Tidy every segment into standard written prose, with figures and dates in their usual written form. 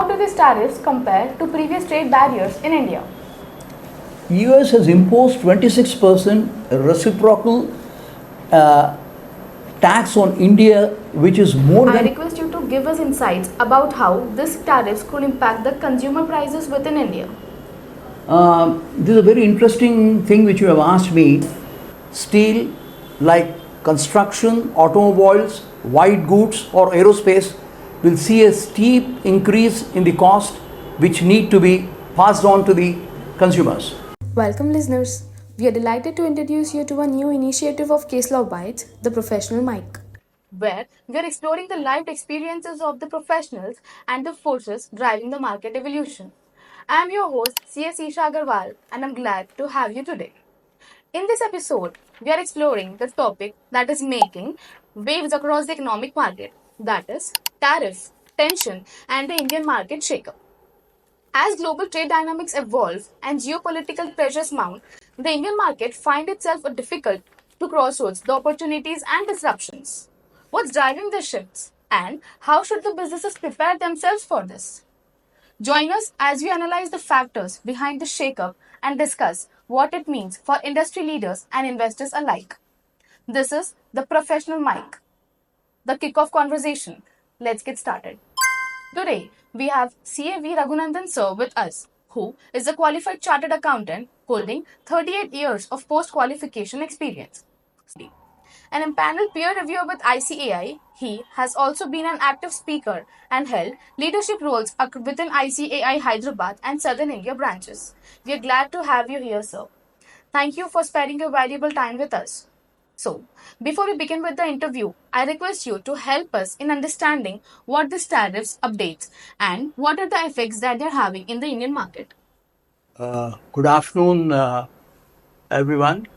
How do these tariffs compare to previous trade barriers in India? US has imposed 26% reciprocal uh, tax on India, which is more I than. request you to give us insights about how these tariffs could impact the consumer prices within India. This is a very interesting thing which you have asked me. Steel, like construction, automobiles, white goods, or aerospace, will see a steep increase in the cost which need to be passed on to the consumers. Welcome, listeners. We are delighted to introduce you to a new initiative of Case Law Bites, the Professional Mic, where we are exploring the lived experiences of the professionals and the forces driving the market evolution. I am your host, C.S. Isha Agarwal, and I'm glad to have you today. In this episode, we are exploring the topic that is making waves across the economic market, that is, tariffs, tension, and the Indian market shakeup. As global trade dynamics evolve and geopolitical pressures mount, the Indian market finds itself a difficult to crossroads the opportunities and disruptions. What's driving the shifts, and how should the businesses prepare themselves for this? Join us as we analyze the factors behind the shakeup and discuss what it means for industry leaders and investors alike. This is the professional mic, the kickoff conversation. Let's get started. Today, we have CAV Raghunandan sir with us, who is a qualified chartered accountant holding 38 years of post qualification experience. An empaneled peer reviewer with ICAI, he has also been an active speaker and held leadership roles within ICAI Hyderabad and Southern India branches. We are glad to have you here, sir. Thank you for sparing your valuable time with us. So, before we begin with the interview, I request you to help us in understanding what this tariffs updates and what are the effects that they're having in the Indian market. Good afternoon, everyone.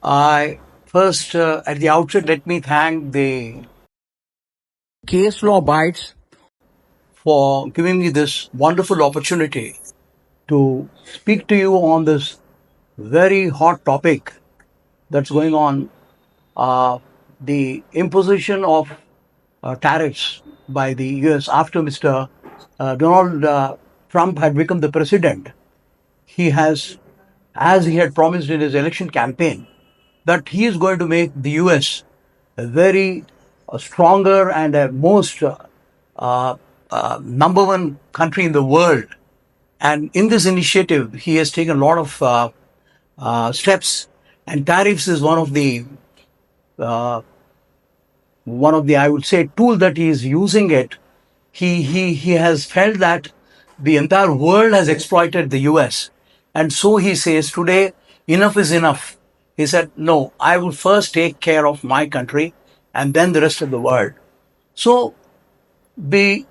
I first, at the outset, let me thank the Case Law Bites for giving me this wonderful opportunity to speak to you on this very hot topic that's going on, the imposition of tariffs by the US after Mr. Donald Trump had become the president. He has, as he had promised in his election campaign, that he is going to make the US a very stronger and a most uh, number one country in the world. And in this initiative, he has taken a lot of steps, and tariffs is uh, one of the, I would say, tool that he is using it. He has felt that the entire world has exploited the US, and so he says today enough is enough. He said, no, I will first take care of my country and then the rest of the world. So the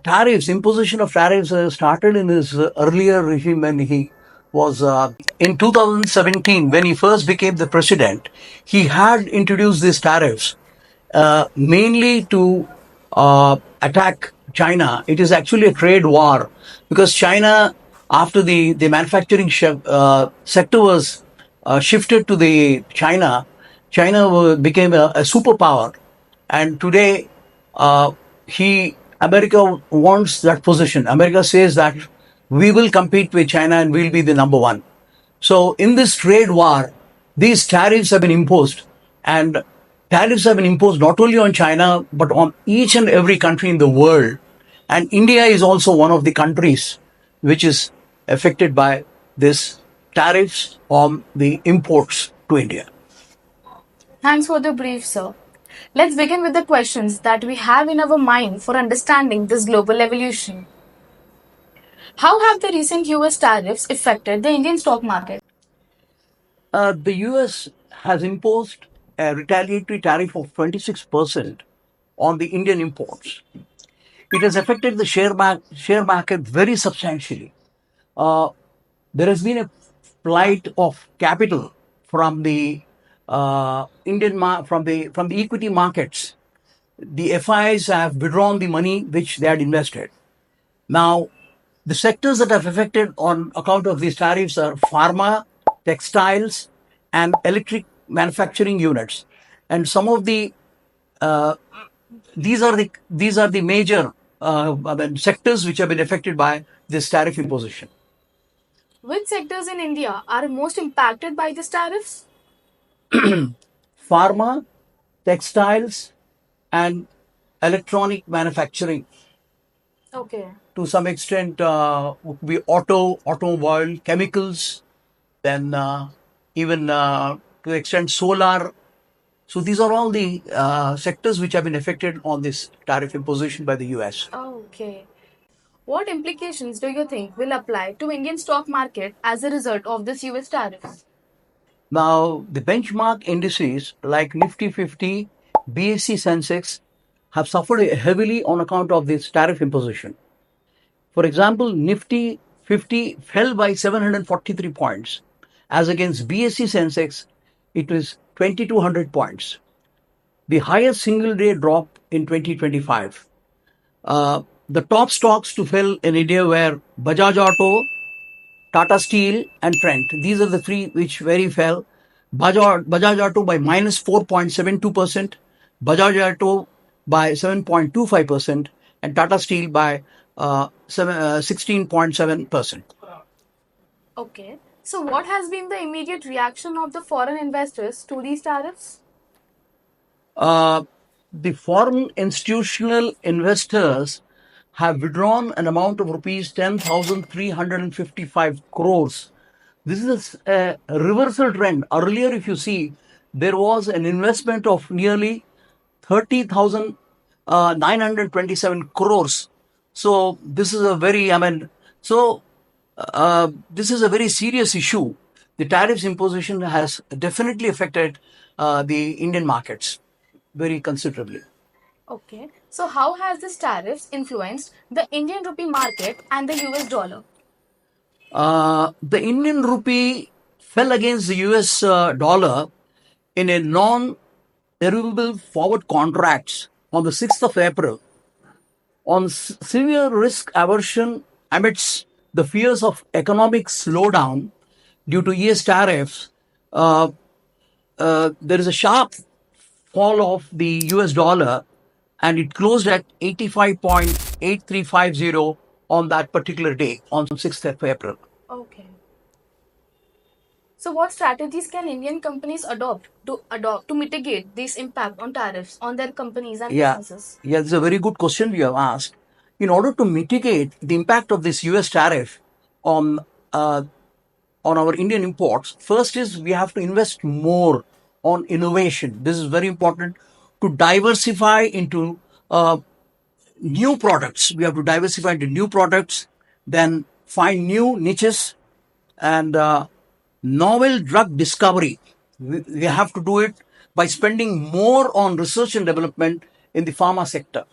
tariffs, imposition of tariffs, started in his earlier regime when he was in 2017, when he first became the president. He had introduced these tariffs mainly to attack China. It is actually a trade war because China, after the manufacturing sector was shifted to the China became a superpower, and today uh, he America wants that position. America says that we will compete with China and we'll be the number one. So in this trade war, these tariffs have been imposed, and tariffs have been imposed not only on China but on each and every country in the world. And India is also one of the countries which is affected by this tariffs on the imports to India. Thanks for the brief, sir. Let's begin with the questions that we have in our mind for understanding this global evolution. How have the recent US tariffs affected the Indian stock market? The US has imposed a retaliatory tariff of 26% on the Indian imports. It has affected the share market very substantially. Uh, there has been a flight of capital from the from the equity markets. The FIs have withdrawn the money which they had invested. Now, the sectors that are affected on account of these tariffs are pharma, textiles, and electric manufacturing units. And some of the uh, these are the major sectors which have been affected by this tariff imposition. Which sectors in India are most impacted by these tariffs? Pharma, textiles, and electronic manufacturing. Okay. To some extent, would be automobile, chemicals, then even to the extent solar. So these are all the sectors which have been affected on this tariff imposition by the US. Okay. What implications do you think will apply to Indian stock market as a result of this US tariffs? Now, the benchmark indices like Nifty 50, BSE Sensex have suffered heavily on account of this tariff imposition. For example, Nifty 50 fell by 743 points, as against BSE Sensex, it was 2200 points, the highest single day drop in 2025. The top stocks to fell in India were Bajaj Auto, Tata Steel, and Trent. These are the three which very fell. Bajaj Auto by minus 4.72%, Bajaj Auto by 7.25%, and Tata Steel by 16.7%. Okay. So what has been the immediate reaction of the foreign investors to these tariffs? Uh, the foreign institutional investors have withdrawn an amount of rupees 10,355 crores. This is a reversal trend. Earlier, if you see, there was an investment of nearly 30,927 crores. So this is a very, this is a very serious issue. The tariffs imposition has definitely affected the Indian markets very considerably. Okay. So how has this tariffs influenced the Indian rupee market and the US dollar? The Indian rupee fell against the US dollar in a non derivable forward contracts on the 6th of April on severe risk aversion amidst the fears of economic slowdown due to US tariffs. Uh, there is a sharp fall of the US dollar and it closed at 85.8350 on that particular day on 6th of April. Okay. So what strategies can Indian companies adopt to mitigate this impact on tariffs on their companies and Yeah, businesses? yeah, it's a very good question you have asked. In order to mitigate the impact of this US tariff on uh, on our Indian imports, first is we have to invest more on innovation. This is very important to diversify into new products. We have to diversify into new products, then find new niches and novel drug discovery. We have to do it by spending more on research and development in the pharma sector.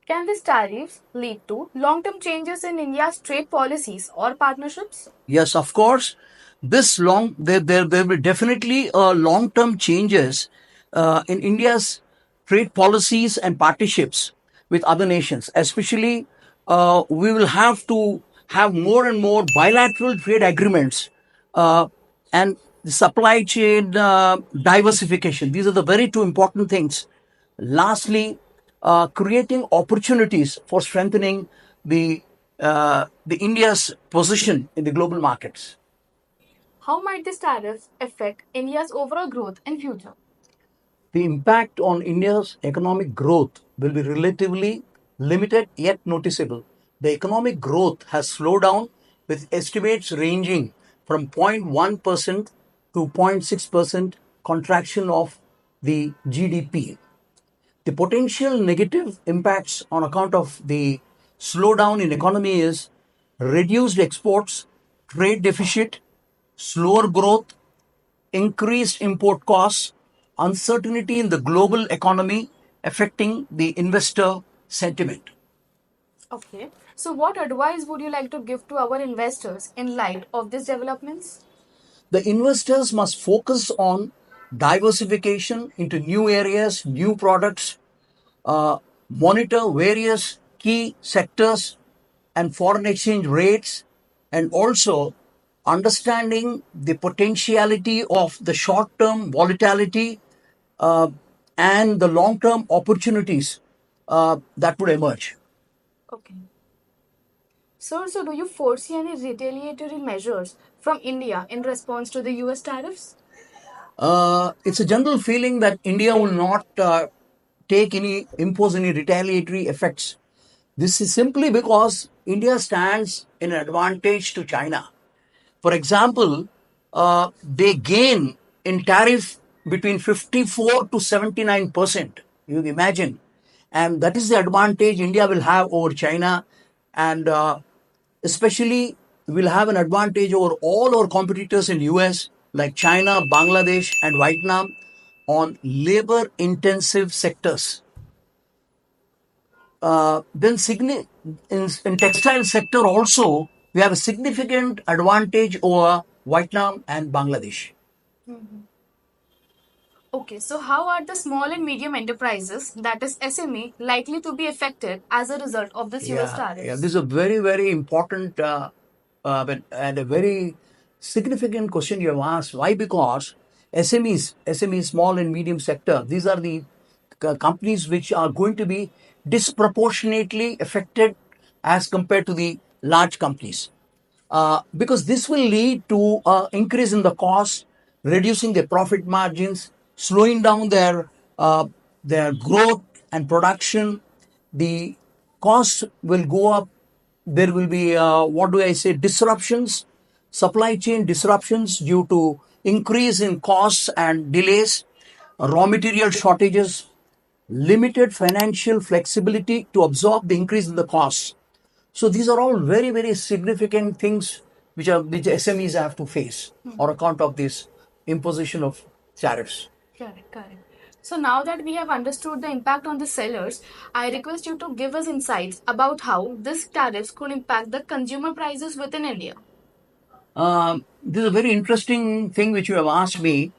Can these tariffs lead to long-term changes in India's trade policies or partnerships? Yes, of course. There will definitely long-term changes in India's trade policies and partnerships with other nations. Especially, we will have to have more and more bilateral trade agreements uh, and the supply chain diversification. These are the very two important things. Lastly, creating opportunities for strengthening the India's position in the global markets. How might these tariffs affect India's overall growth in future? The impact on India's economic growth will be relatively limited yet noticeable. The economic growth has slowed down with estimates ranging from 0.1% to 0.6% contraction of the GDP. The potential negative impacts on account of the slowdown in economy is reduced exports, trade deficit, slower growth, increased import costs, uncertainty in the global economy affecting the investor sentiment. Okay. So what advice would you like to give to our investors in light of these developments? The investors must focus on diversification into new areas, new products, monitor various key sectors and foreign exchange rates, and also understanding the potentiality of the short term volatility uh, and the long term opportunities that would emerge. Okay. Sir, so do you foresee any retaliatory measures from India in response to the US tariffs? It's a general feeling that India will not impose any retaliatory effects. This is simply because India stands in an advantage to China. For example, they gain in tariff between 54 to 79%. You imagine. And that is the advantage India will have over China. And especially, will have an advantage over all our competitors in US like China, Bangladesh, and Vietnam on labor intensive sectors. In textile sector also, we have a significant advantage over Vietnam and Bangladesh. Okay, so how are the small and medium enterprises, that is SME, likely to be affected as a result of this US Yeah, this tariffs? is a very, very important and a very significant question you have asked. Why? Because SMEs, small and medium sector, these are the companies which are going to be disproportionately affected as compared to the large companies. Because this will lead to increase in the cost, reducing their profit margins, slowing down their growth and production. The cost will go up. There will be what do I say, disruptions, supply chain disruptions due to increase in costs and delays, raw material shortages, limited financial flexibility to absorb the increase in the costs. So these are all very, very significant things which SMEs have to face on account of this imposition of tariffs. Correct, correct. So now that we have understood the impact on the sellers, I request you to give us insights about how this tariffs could impact the consumer prices within India. This is a very interesting thing which you have asked me.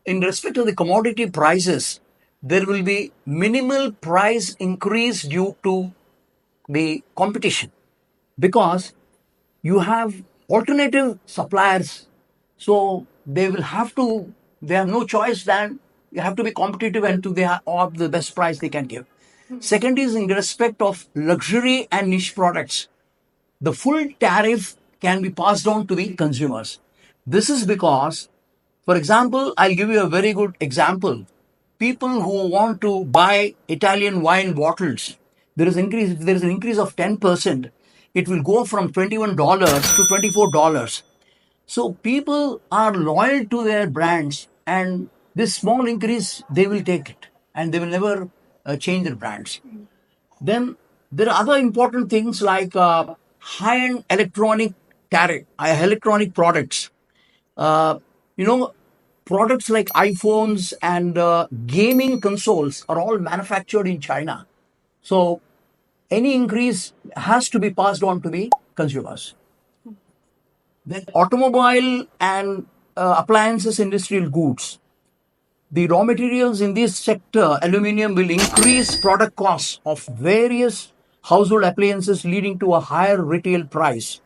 In respect to the commodity prices, there will be minimal price increase due to the competition because you have alternative suppliers, so they have no choice than you have to be competitive and to they have the best price they can give. Second is in respect of luxury and niche products, the full tariff can be passed on to the consumers. This is because, for example, I'll give you a very good example. People who want to buy Italian wine bottles, if there is an increase of 10%, it will go from $21 to $24. So people are loyal to their brands, and this small increase they will take it, and they will never change their brands. Then there are other important things like high-end electronic products. Uh, you know, Products like iPhones and gaming consoles are all manufactured in China. So any increase has to be passed on to the consumers. Then automobile and appliances industrial goods. The raw materials in this sector, aluminum, will increase product costs of various household appliances, leading to a higher retail price.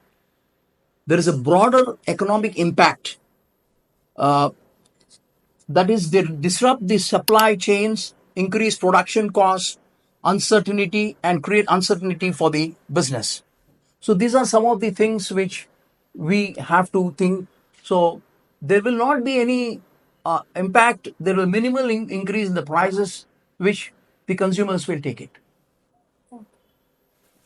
There is a broader economic impact. Uh, that is, they disrupt the supply chains, increase production costs, uncertainty, and create uncertainty for the business. So these are some of the things which we have to think. So there will not be any impact. There will minimal increase in the prices, which the consumers will take it.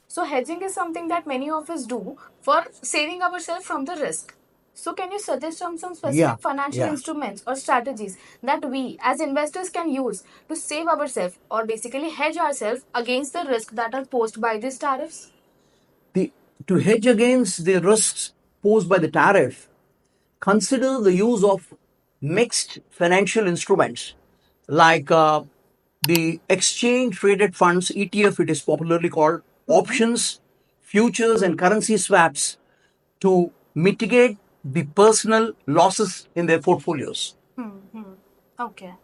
So hedging is something that many of us do for saving ourselves from the risk. So can you suggest some Yeah, specific financial yeah. instruments or strategies that we as investors can use to save ourselves or basically hedge ourselves against the risk that are posed by these tariffs? The To hedge against the risks posed by the tariff, consider the use of mixed financial instruments like the exchange traded funds ETF, it is popularly called, options, futures, and currency swaps to mitigate the personal losses in their portfolios. Okay.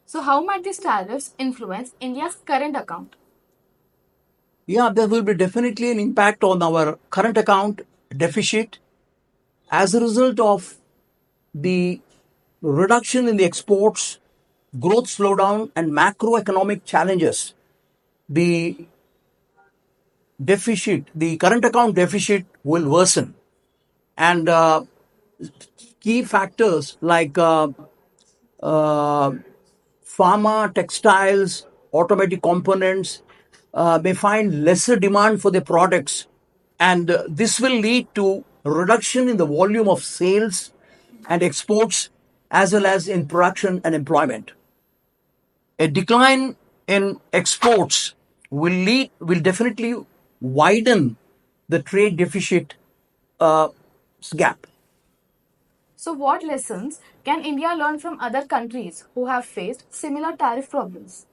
So how might these tariffs influence India's current account? Yeah, there will be definitely an impact on our current account deficit as a result of the reduction in the exports, growth slowdown, and macroeconomic challenges. the the current account deficit will worsen. And key factors like uh, pharma, textiles, automotive components may find lesser demand for their products. And this will lead to a reduction in the volume of sales and exports, as well as in production and employment. A decline in exports will definitely widen the trade deficit uh, gap. So, what lessons can India learn from other countries who have faced similar tariff problems?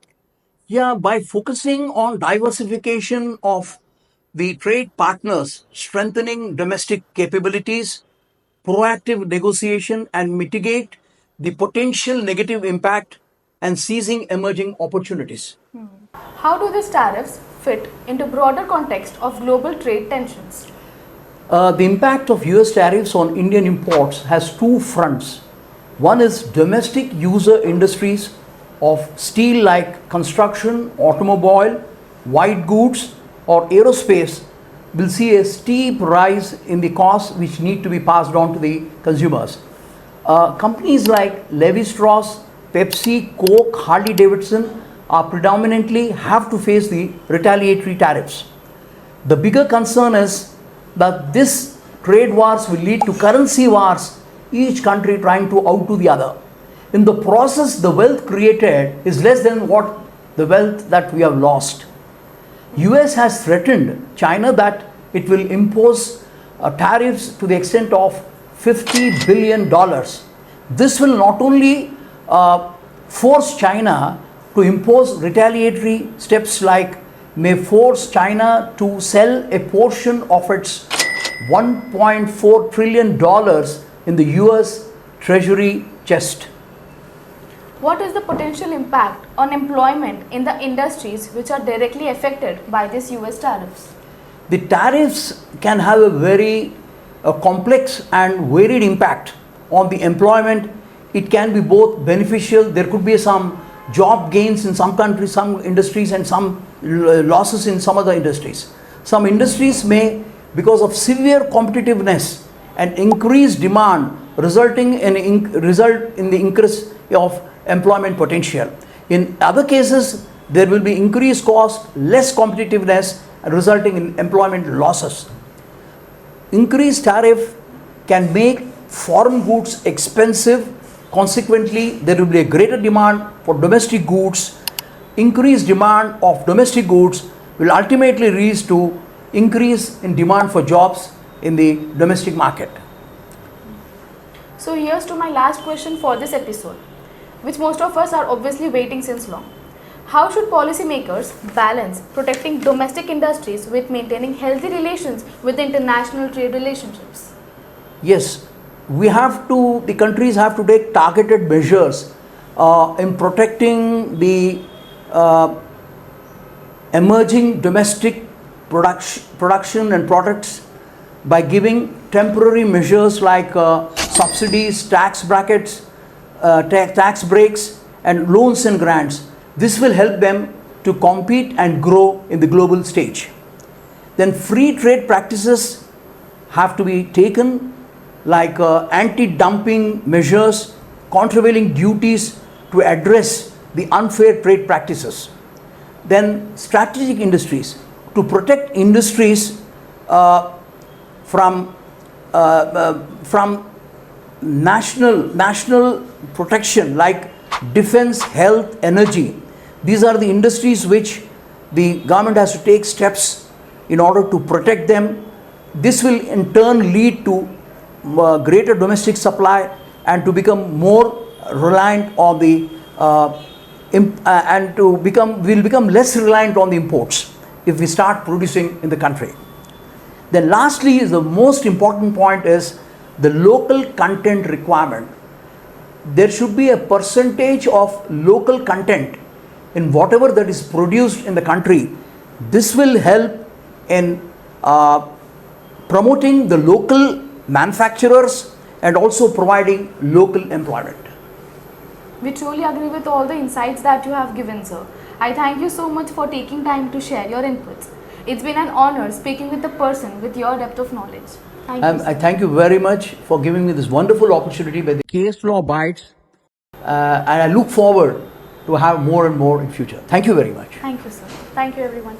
Yeah, by focusing on diversification of the trade partners, strengthening domestic capabilities, proactive negotiation, and mitigate the potential negative impact and seizing emerging opportunities. How do these tariffs fit into broader context of global trade tensions? The impact of US tariffs on Indian imports has two fronts. One is domestic user industries of steel like construction, automobile, white goods, or aerospace will see a steep rise in the costs which need to be passed on to the consumers. Companies like Levi Strauss, Pepsi, Coke, Harley Davidson are predominantly have to face the retaliatory tariffs. The bigger concern is that this trade wars will lead to currency wars, each country trying to outdo the other. In the process, the wealth created is less than what the wealth that we have lost. US has threatened China that it will impose tariffs to the extent of $50 billion. This will not only force China to impose retaliatory steps like may force China to sell a portion of its $1.4 trillion in the US Treasury chest. What is the potential impact on employment in the industries which are directly affected by these US tariffs? The tariffs can have a very complex and varied impact on the employment. It can be both beneficial. There could be some job gains in some countries, some industries, and some losses in some other industries. Some industries may, because of severe competitiveness and increased demand, result in the increase of employment potential. In other cases, there will be increased cost, less competitiveness, resulting in employment losses. Increased tariff can make foreign goods expensive. Consequently, there will be a greater demand for domestic goods. Increased demand of domestic goods will ultimately lead to increase in demand for jobs in the domestic market. So, here's to my last question for this episode, which most of us are obviously waiting since long. How should policymakers balance protecting domestic industries with maintaining healthy relations with international trade relationships? Yes, the countries have to take targeted measures in protecting the emerging domestic production and products by giving temporary measures like subsidies, tax brackets, tax breaks, and loans and grants. This will help them to compete and grow in the global stage. Then free trade practices have to be taken like anti-dumping measures, countervailing duties to address the unfair trade practices. Then strategic industries, to protect industries from national protection like defense, health, energy. These are the industries which the government has to take steps in order to protect them. This will in turn lead to greater domestic supply and to become more reliant on the will become less reliant on the imports if we start producing in the country. Then lastly is the most important point is the local content requirement. There should be a percentage of local content in whatever that is produced in the country. This will help in promoting the local manufacturers and also providing local employment. We truly agree with all the insights that you have given, sir. I thank you so much for taking time to share your inputs. It's been an honor speaking with a person with your depth of knowledge. Thank you. I thank you very much for giving me this wonderful opportunity by the Case Law Bites, and I look forward to have more and more in future. Thank you very much. Thank you, sir. Thank you, everyone.